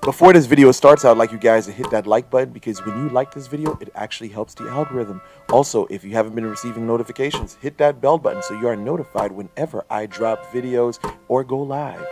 Before this video starts, I'd like you guys to hit that like button because when you like this video, it actually helps the algorithm. Also, if you haven't been receiving notifications, hit that bell button so you are notified whenever I drop videos or go live.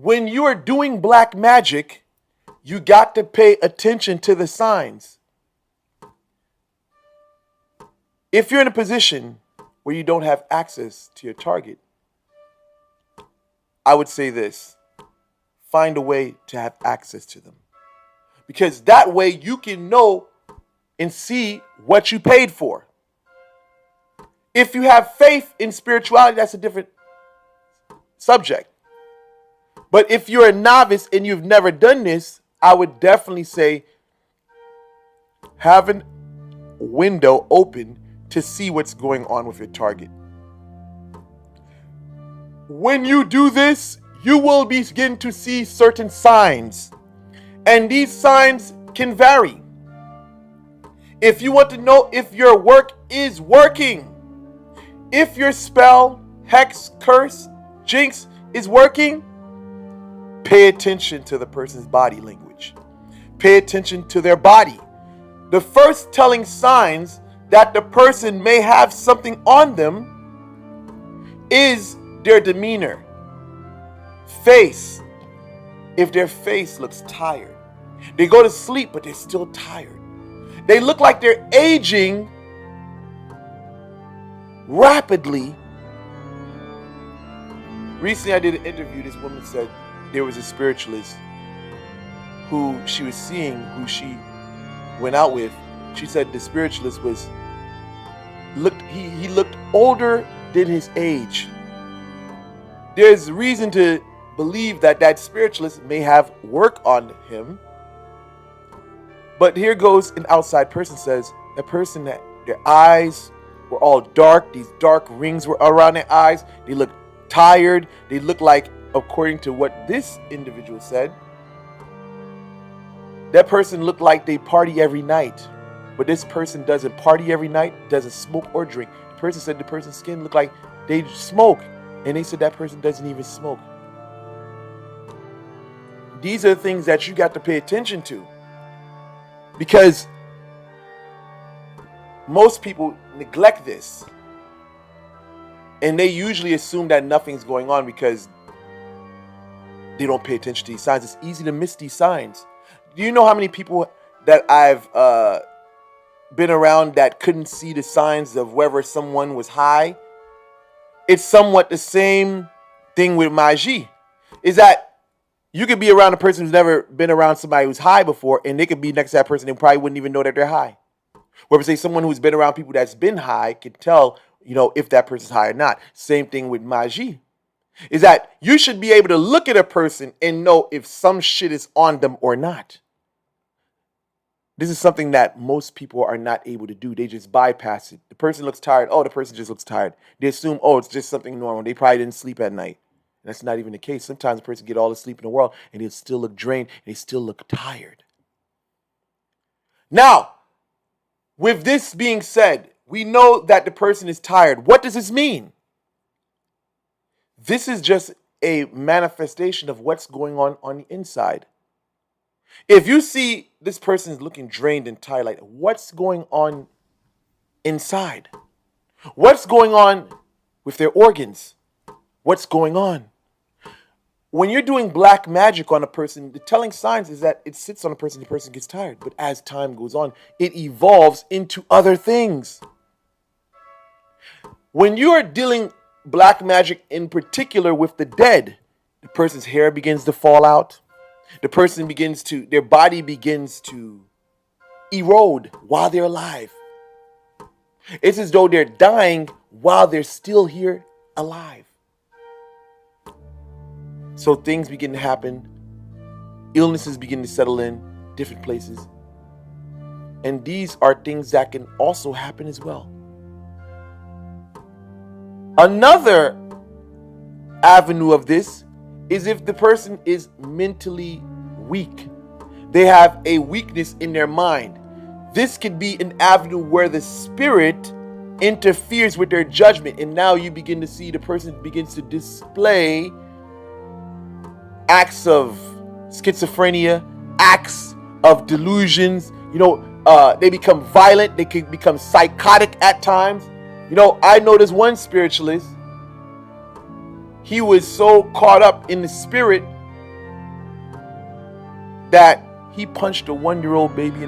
When you are doing black magic, you got to pay attention to the signs. If you're in a position where you don't have access to your target, I would say this: find a way to have access to them. Because that way you can know and see what you paid for. If you have faith in spirituality, that's a different subject. But if you're a novice and you've never done this, I would definitely say have a window open to see what's going on with your target. When you do this, you will begin to see certain signs. And these signs can vary. If you want to know if your work is working, if your spell, hex, curse, jinx is working, pay attention to the person's body language. Pay attention to their body. The first telling signs that the person may have something on them is their demeanor. Face. If their face looks tired. They go to sleep, but they're still tired. They look like they're aging rapidly. Recently, I did an interview. This woman said there was a spiritualist who she was seeing, who she went out with. She said the spiritualist he looked older than his age. There's reason to believe that that spiritualist may have work on him. But here goes an outside person says, a person that their eyes were all dark, these dark rings were around their eyes, they look tired, they look like, according to what this individual said, that person looked like they party every night. But this person doesn't party every night, doesn't smoke or drink. The person said the person's skin looked like they smoke. And they said that person doesn't even smoke. These are things that you got to pay attention to. Because most people neglect this. And they usually assume that nothing's going on because they don't pay attention to these signs. It's easy to miss these signs. Do you know how many people that I've been around that couldn't see the signs of whether someone was high? It's somewhat the same thing with magie. Is that you could be around a person who's never been around somebody who's high before, and they could be next to that person and probably wouldn't even know that they're high. Whereas say someone who's been around people that's been high can tell, if that person's high or not. Same thing with magie. Is that you should be able to look at a person and know if some shit is on them or not. This is something that most people are not able to do. They just bypass it. The person looks tired. Oh, the person just looks tired. They assume, oh, it's just something normal. They probably didn't sleep at night. And that's not even the case. Sometimes a person get all the sleep in the world and they'll still look drained and they still look tired. Now, with this being said, we know that the person is tired. What does this mean? This is just a manifestation of what's going on the inside. If you see this person is looking drained and tired, like what's going on inside? What's going on with their organs? What's going on? when you're doing black magic on a person, the telling signs is that it sits on a person, the person gets tired. But as time goes on, it evolves into other things. When you are dealing black magic in particular with the dead, the person's hair begins to fall out. Their body begins to erode while they're alive. It's as though they're dying while they're still here alive. So things begin to happen. Illnesses begin to settle in different places. And these are things that can also happen as well. Another avenue of this is if the person is mentally weak. They have a weakness in their mind. This could be an avenue where the spirit interferes with their judgment, and now you begin to see the person begins to display acts of schizophrenia, acts of delusions. They become violent. They can become psychotic at times. I know this one spiritualist. He was so caught up in the spirit that he punched a 1-year-old baby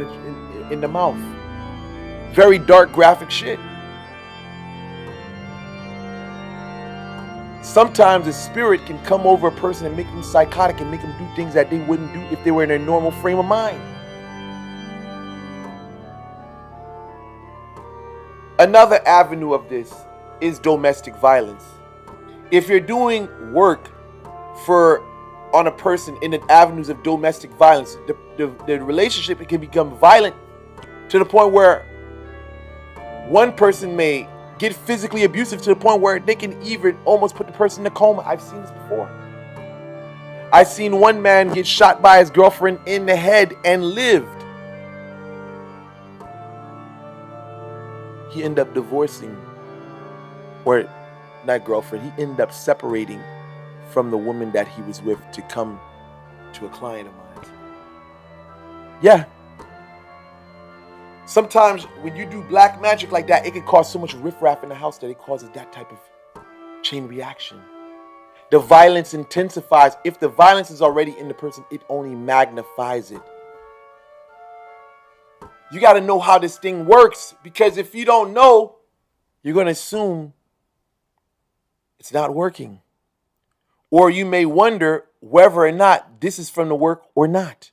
in the mouth. Very dark, graphic shit. Sometimes a spirit can come over a person and make them psychotic and make them do things that they wouldn't do if they were in a normal frame of mind. Another avenue of this is domestic violence. If you're doing work on a person in the avenues of domestic violence, the relationship can become violent to the point where one person may get physically abusive to the point where they can even almost put the person in a coma. I've seen this before. I've seen one man get shot by his girlfriend in the head and lived. He ended up divorcing, or not girlfriend, he ended up separating from the woman that he was with to come to a client of mine. Yeah. Sometimes when you do black magic like that, it can cause so much riffraff in the house that it causes that type of chain reaction. The violence intensifies. If the violence is already in the person, it only magnifies it. You got to know how this thing works, because if you don't know, you're going to assume it's not working. Or you may wonder whether or not this is from the work or not.